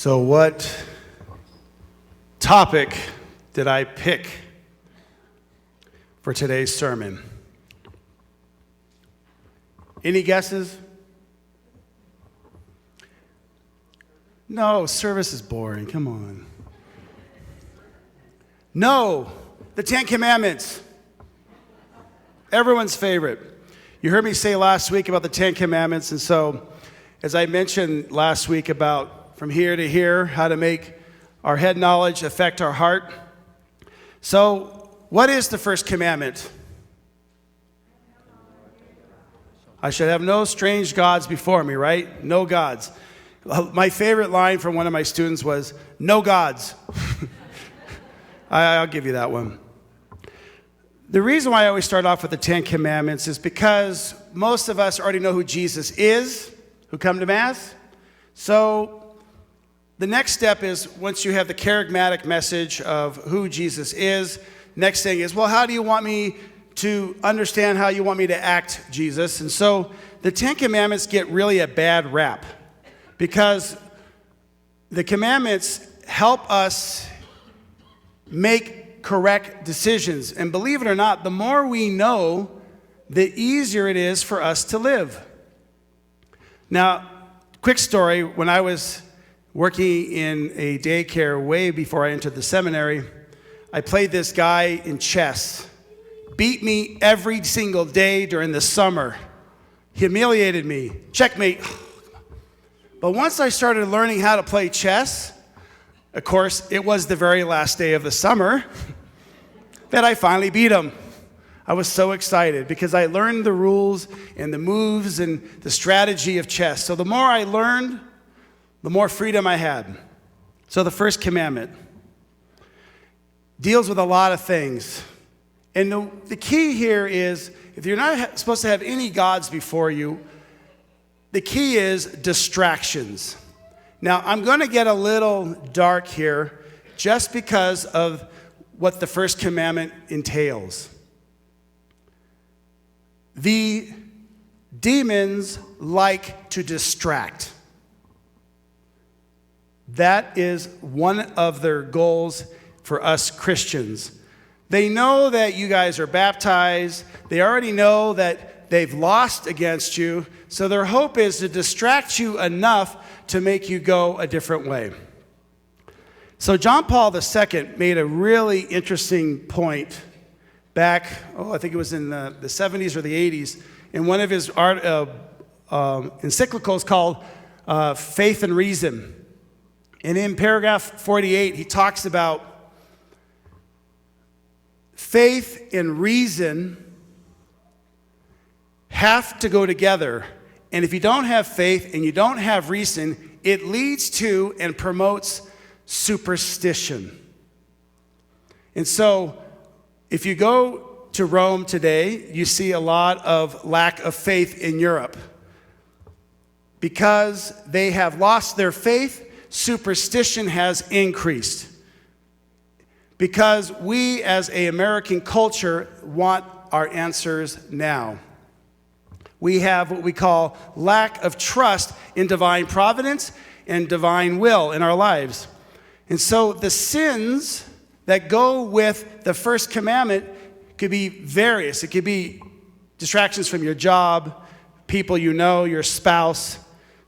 So what topic did I pick for today's sermon? Any guesses? No, service is boring. Come on. No, the Ten Commandments. Everyone's favorite. You heard me say last week about the Ten Commandments, and so as I mentioned last week about from here to here, how to make our head knowledge affect our heart. So, what is the first commandment? I should have no strange gods before me, right? No gods. My favorite line from one of my students was, no gods. I'll give you that one. The reason why I always start off with the Ten Commandments is because most of us already know who Jesus is, who come to Mass. So the next step is, once you have the charismatic message of who Jesus is, next thing is, well, how do you want me to understand how you want me to act, Jesus? And so the Ten Commandments get really a bad rap because the commandments help us make correct decisions. And believe it or not, the more we know, the easier it is for us to live. Now, quick story, when I was working in a daycare way before I entered the seminary, I played this guy in chess. Beat me every single day during the summer. Humiliated me. Checkmate. But once I started learning how to play chess, of course, it was the very last day of the summer that I finally beat him. I was so excited because I learned the rules and the moves and the strategy of chess. So the more I learned, the more freedom I had. So the first commandment deals with a lot of things. And the key here is, if you're not supposed to have any gods before you, the key is distractions. Now, I'm going to get a little dark here just because of what the first commandment entails. The demons like to distract. That is one of their goals for us Christians. They know that you guys are baptized. They already know that they've lost against you. So their hope is to distract you enough to make you go a different way. So John Paul II made a really interesting point back, I think it was in the 70s or the 80s, in one of his encyclicals called Faith and Reason. And in paragraph 48, he talks about faith and reason have to go together. And if you don't have faith and you don't have reason, it leads to and promotes superstition. And so, if you go to Rome today, you see a lot of lack of faith in Europe. Because they have lost their faith, superstition has increased. Because we as an American culture want our answers now. We have what we call lack of trust in divine providence and divine will in our lives. And so the sins that go with the first commandment could be various. It could be distractions from your job, people you know, your spouse,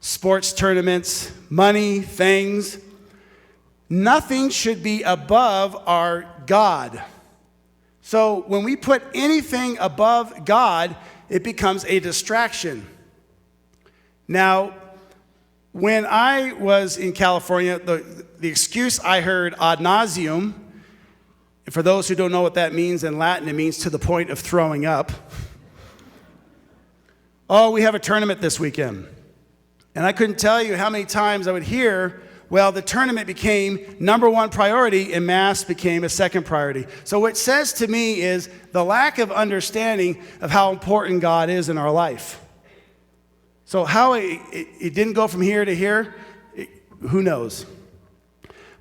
sports tournaments, money, things. Nothing should be above our God. So when we put anything above God, it becomes a distraction. Now, when I was in California, the excuse I heard ad nauseum, for those who don't know what that means in Latin, it means to the point of throwing up. Oh, we have a tournament this weekend. And I couldn't tell you how many times I would hear, well, the tournament became number one priority and Mass became a second priority. So what it says to me is the lack of understanding of how important God is in our life. So how it didn't go from here to here, who knows?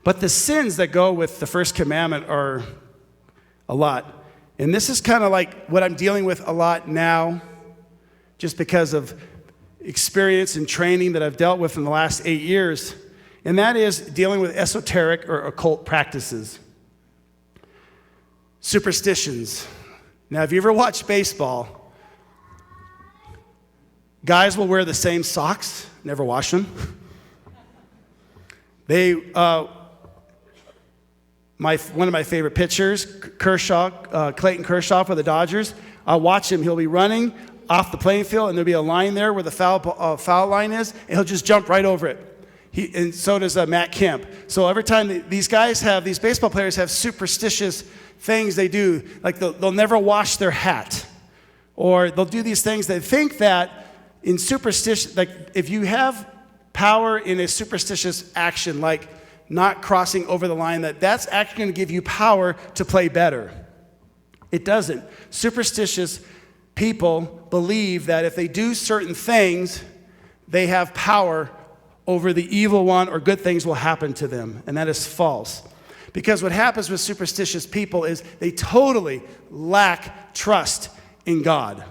But the sins that go with the first commandment are a lot. And this is kind of like what I'm dealing with a lot now, just because of experience and training that I've dealt with in the last 8 years. and that is dealing with esoteric or occult practices. Superstitions. Now, have you ever watched baseball? Guys will wear the same socks, never wash them. One of my favorite pitchers, Clayton Kershaw for the Dodgers, I'll watch him. He'll be running off the playing field, and there'll be a line there where the foul line is, and he'll just jump right over it. And so does Matt Kemp. So every time these baseball players have superstitious things they do, like they'll never wash their hat, or they'll do these things. They think that in superstition, like if you have power in a superstitious action, like not crossing over the line, that's actually going to give you power to play better. It doesn't. Superstitious people believe that if they do certain things, they have power over the evil one, or good things will happen to them, and that is false. Because what happens with superstitious people is they totally lack trust in God.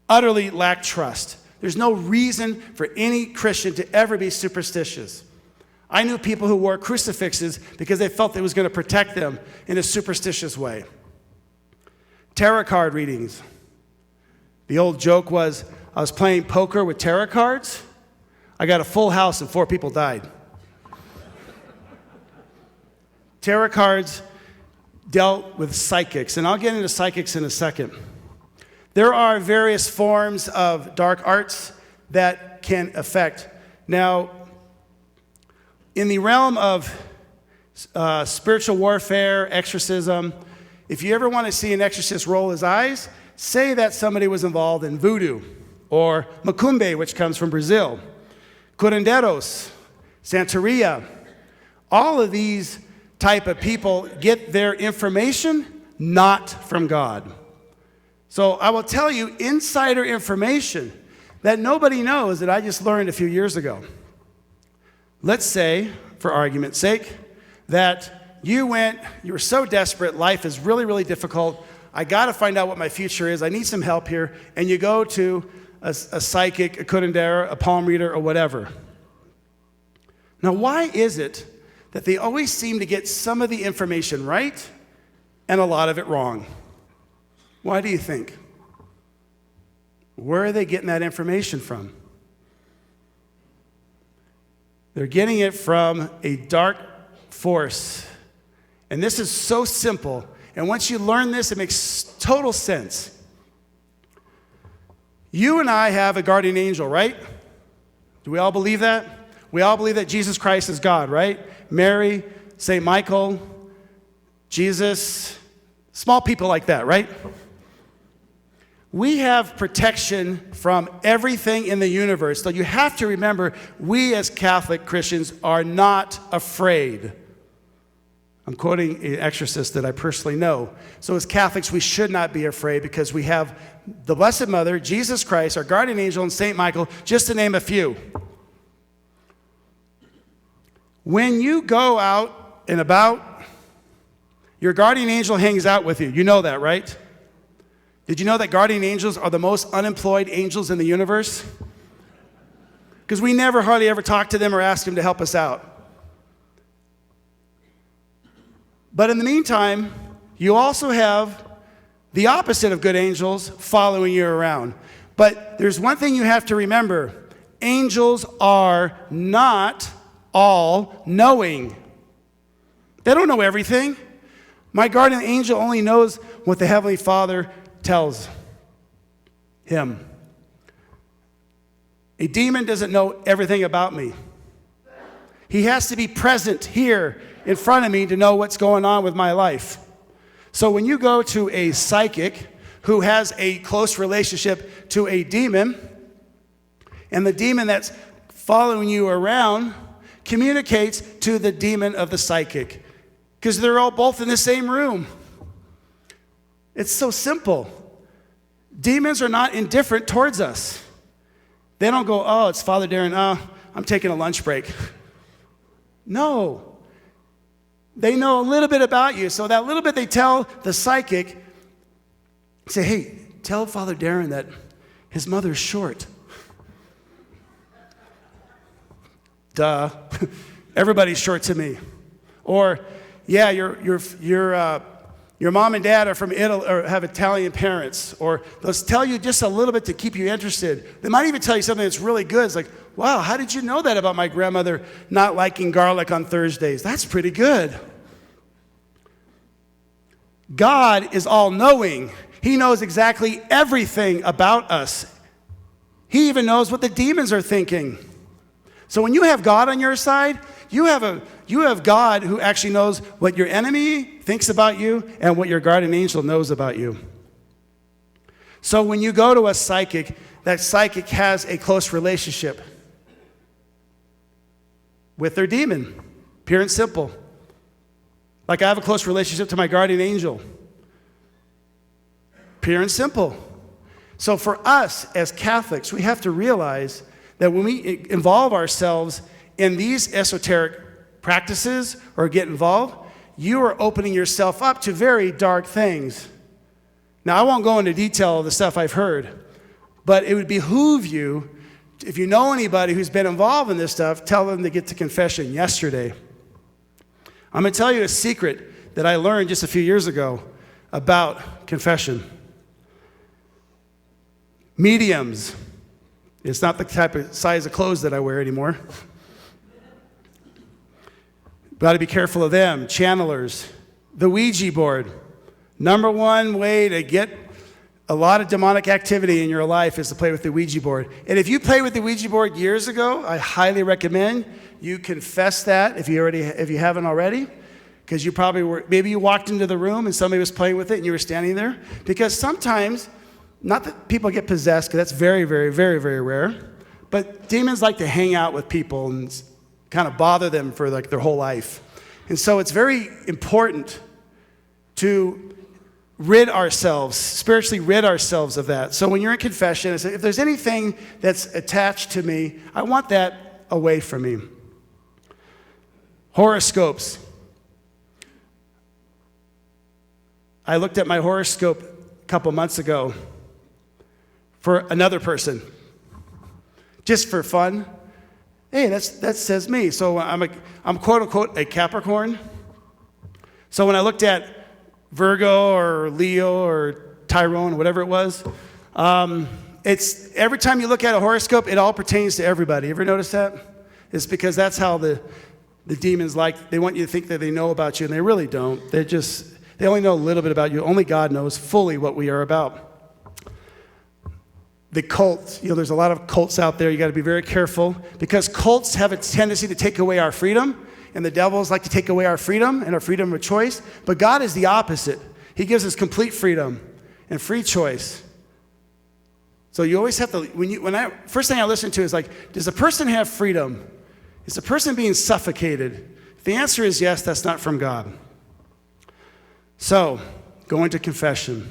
Utterly lack trust. There's no reason for any Christian to ever be superstitious. I knew people who wore crucifixes because they felt it was going to protect them in a superstitious way. Tarot card readings. The old joke was, I was playing poker with tarot cards. I got a full house and 4 people died. Tarot cards dealt with psychics, and I'll get into psychics in a second. There are various forms of dark arts that can affect. Now, in the realm of spiritual warfare, exorcism, if you ever want to see an exorcist roll his eyes, say that somebody was involved in voodoo, or macumbe, which comes from Brazil, curanderos, santeria. All of these type of people get their information not from God. So I will tell you insider information that nobody knows that I just learned a few years ago. Let's say, for argument's sake, that you were so desperate, life is really, really difficult, I got to find out what my future is, I need some help here, and you go to a psychic, a curandera, a palm reader, or whatever. Now, why is it that they always seem to get some of the information right and a lot of it wrong? Why do you think? Where are they getting that information from? They're getting it from a dark force. And this is so simple. And once you learn this, it makes total sense. You and I have a guardian angel, right? Do we all believe that? We all believe that Jesus Christ is God, right? Mary, St. Michael, Jesus, small people like that, right? We have protection from everything in the universe. So you have to remember, we as Catholic Christians are not afraid. I'm quoting an exorcist that I personally know. So as Catholics, we should not be afraid because we have the Blessed Mother, Jesus Christ, our guardian angel, and St. Michael, just to name a few. When you go out and about, your guardian angel hangs out with you. You know that, right? Did you know that guardian angels are the most unemployed angels in the universe? Because we never hardly ever talk to them or ask them to help us out. But in the meantime, you also have the opposite of good angels following you around. But there's one thing you have to remember. Angels are not all knowing. They don't know everything. My guardian angel only knows what the Heavenly Father tells him. A demon doesn't know everything about me. He has to be present here in front of me to know what's going on with my life. So when you go to a psychic who has a close relationship to a demon, and the demon that's following you around communicates to the demon of the psychic, because they're all both in the same room. It's so simple. Demons are not indifferent towards us. They don't go, oh, it's Father Darren, I'm taking a lunch break. No. They know a little bit about you. So that little bit they tell the psychic, say, hey, tell Father Darren that his mother's short. Duh. Everybody's short to me. Or, yeah, your mom and dad are from Italy or have Italian parents. Or they'll tell you just a little bit to keep you interested. They might even tell you something that's really good. It's like, wow, how did you know that about my grandmother not liking garlic on Thursdays? That's pretty good. God is all-knowing. He knows exactly everything about us. He even knows what the demons are thinking. So when you have God on your side, you have God who actually knows what your enemy thinks about you and what your guardian angel knows about you. So when you go to a psychic, that psychic has a close relationship with their demon, pure and simple. Like I have a close relationship to my guardian angel. Pure and simple. So for us as Catholics, we have to realize that when we involve ourselves in these esoteric practices or get involved, you are opening yourself up to very dark things. Now, I won't go into detail of the stuff I've heard, but it would behoove you, if you know anybody who's been involved in this stuff, tell them to get to confession yesterday. I'm going to tell you a secret that I learned just a few years ago about confession. Mediums. It's not the type of size of clothes that I wear anymore. Got to be careful of them. Channelers. The Ouija board. Number one way to get a lot of demonic activity in your life is to play with the Ouija board. And if you played with the Ouija board years ago, I highly recommend you confess that if you haven't already, because you probably were, maybe you walked into the room and somebody was playing with it and you were standing there. Because sometimes, not that people get possessed, because that's very, very, very, very rare, but demons like to hang out with people and kind of bother them for like their whole life. And so it's very important to spiritually rid ourselves of that. So when you're in confession, if there's anything that's attached to me, I want that away from me. Horoscopes. I looked at my horoscope a couple months ago for another person, just for fun. Hey, that says me. So I'm quote unquote a Capricorn. So when I looked at Virgo or Leo or Tyrone, whatever it was, it's every time you look at a horoscope, it all pertains to everybody. Ever notice that? It's because that's how the demons they want you to think that they know about you, and they really don't. They only know a little bit about you. Only God knows fully what we are about. The cults, there's a lot of cults out there. You got to be very careful because cults have a tendency to take away our freedom. And the devils like to take away our freedom and our freedom of choice. But God is the opposite. He gives us complete freedom and free choice. So you always have to, first thing I listen to is like, does a person have freedom? Is the person being suffocated? If the answer is yes, that's not from God. So, going to confession.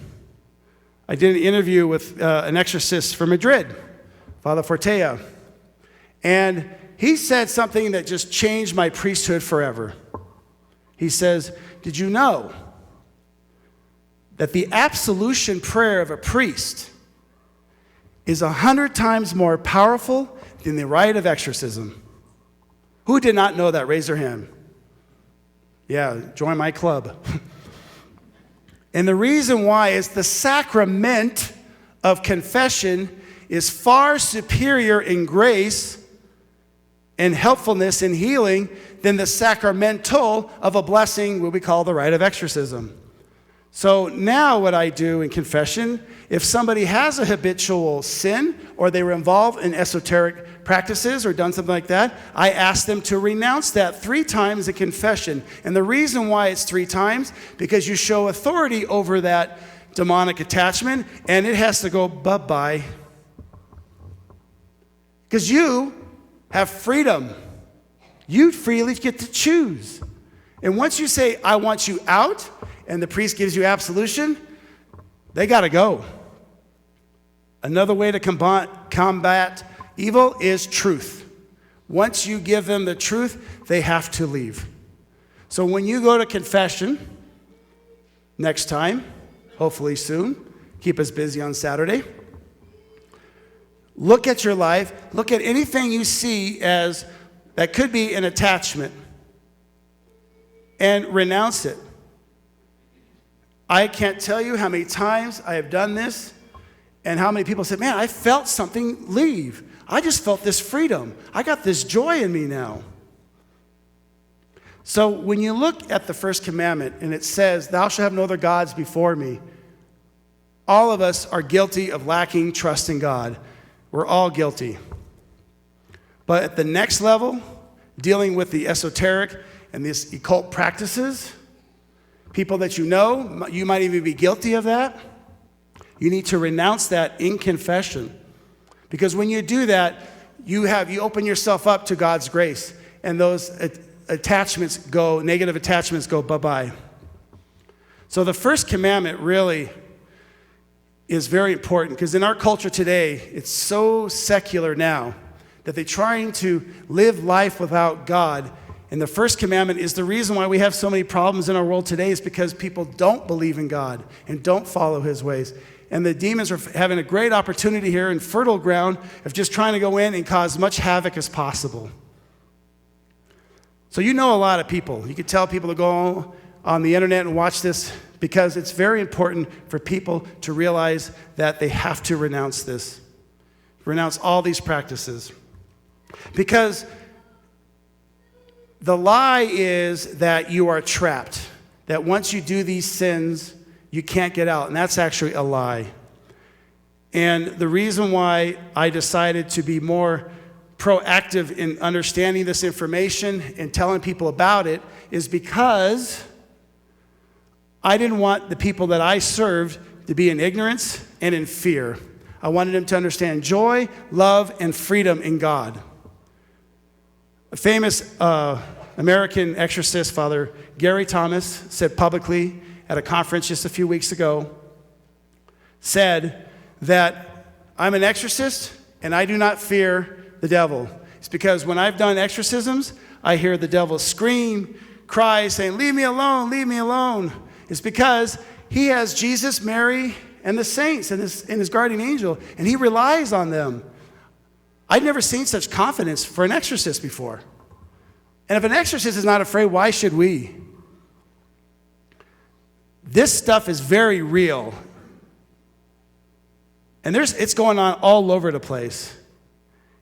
I did an interview with an exorcist from Madrid, Father Fortea. And he said something that just changed my priesthood forever. He says, did you know that the absolution prayer of a priest is 100 times more powerful than the rite of exorcism? Who did not know that? Raise their hand. Yeah, join my club. And the reason why is the sacrament of confession is far superior in grace and helpfulness in healing than the sacramental of a blessing, what we call the rite of exorcism. So now what I do in confession, if somebody has a habitual sin or they were involved in esoteric practices or done something like that, I ask them to renounce that 3 times in confession. And the reason why it's 3 times, because you show authority over that demonic attachment and it has to go bye-bye. Because you have freedom. You freely get to choose. And once you say, I want you out, and the priest gives you absolution, they got to go. Another way to combat evil is truth. Once you give them the truth, they have to leave. So when you go to confession next time, hopefully soon, keep us busy on Saturday, look at your life, look at anything you see as that could be an attachment and renounce it. I can't tell you how many times I have done this and how many people said, man, I felt something leave. I just felt this freedom. I got this joy in me now. So when you look at the First Commandment and it says, thou shalt have no other gods before me, all of us are guilty of lacking trust in God. We're all guilty. But at the next level, dealing with the esoteric and these occult practices, people that you know, you might even be guilty of that. You need to renounce that in confession. Because when you do that, you open yourself up to God's grace. And those negative attachments go bye-bye. So the First Commandment really is very important, because in our culture today, it's so secular now that they're trying to live life without God. And the First Commandment is the reason why we have so many problems in our world today, is because people don't believe in God and don't follow his ways. And the demons are having a great opportunity here in fertile ground of just trying to go in and cause much havoc as possible. So you know a lot of people. You could tell people to go on the internet and watch this, because it's very important for people to realize that they have to renounce this. Renounce all these practices. Because the lie is that you are trapped. That once you do these sins, you can't get out. And that's actually a lie. And the reason why I decided to be more proactive in understanding this information and telling people about it is because I didn't want the people that I served to be in ignorance and in fear. I wanted them to understand joy, love, and freedom in God. A famous American exorcist, Father Gary Thomas, said publicly at a conference just a few weeks ago, said that I'm an exorcist and I do not fear the devil. It's because when I've done exorcisms, I hear the devil scream, cry, saying, leave me alone, leave me alone. It's because he has Jesus, Mary, and the saints and his guardian angel, and he relies on them. I'd never seen such confidence for an exorcist before. And if an exorcist is not afraid, why should we? This stuff is very real. And it's going on all over the place.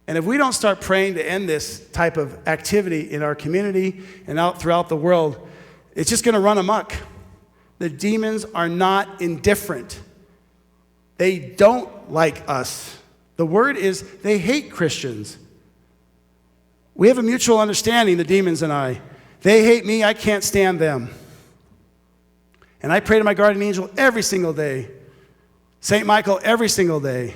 And if we don't start praying to end this type of activity in our community and out throughout the world, it's just going to run amok. The demons are not indifferent. They don't like us. The word is they hate Christians. We have a mutual understanding, the demons and I. They hate me, I can't stand them. And I pray to my guardian angel every single day. St. Michael every single day.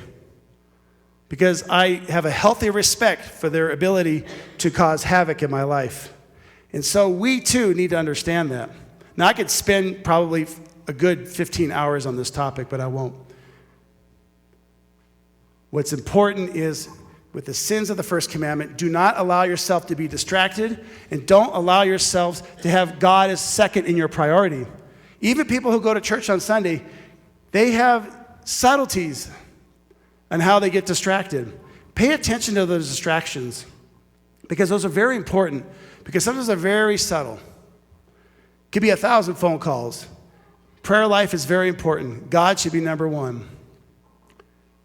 Because I have a healthy respect for their ability to cause havoc in my life. And so we too need to understand that. Now I could spend probably a good 15 hours on this topic, but I won't. What's important is, with the sins of the First Commandment, do not allow yourself to be distracted, and don't allow yourselves to have God as second in your priority. Even people who go to church on Sunday, they have subtleties on how they get distracted. Pay attention to those distractions, because those are very important, because sometimes they're very subtle. It could be 1,000 phone calls. Prayer life is very important. God should be number one.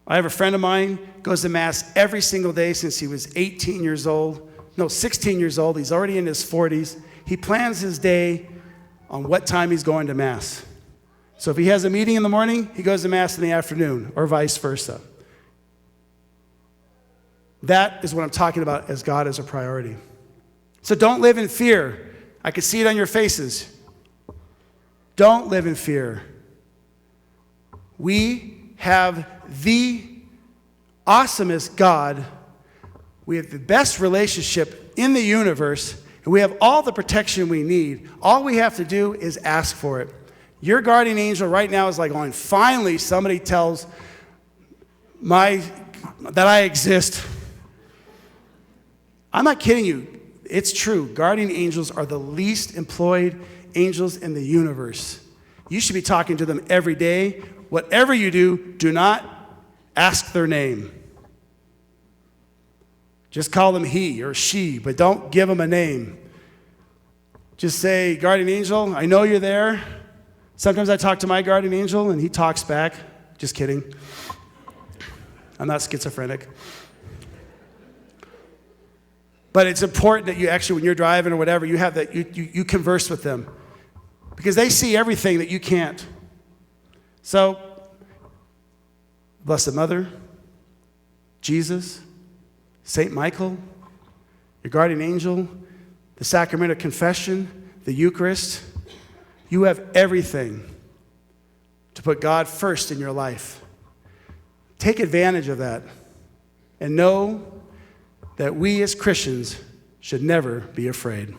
I have a friend of mine, goes to Mass every single day since he was 16 years old. He's already in his 40s. He plans his day on what time he's going to Mass. So if he has a meeting in the morning, he goes to Mass in the afternoon, or vice versa. That is what I'm talking about as God as a priority. So don't live in fear. I can see it on your faces. Don't live in fear. We have the awesomest God. We have the best relationship in the universe, and we have all the protection we need. All we have to do is ask for it. Your guardian angel right now is like going, finally somebody tells that I exist. I'm not kidding you. It's true. Guardian angels are the least employed angels in the universe. You should be talking to them every day. Whatever you do, do not ask their name. Just call them he or she, but don't give them a name. Just say, guardian angel, I know you're there. Sometimes I talk to my guardian angel and he talks back. Just kidding. I'm not schizophrenic. But it's important that you actually, when you're driving or whatever, you have that, you converse with them. Because they see everything that you can't. So, Blessed Mother, Jesus, Saint Michael, your guardian angel, the sacrament of confession, the Eucharist, you have everything to put God first in your life. Take advantage of that and know that we as Christians should never be afraid.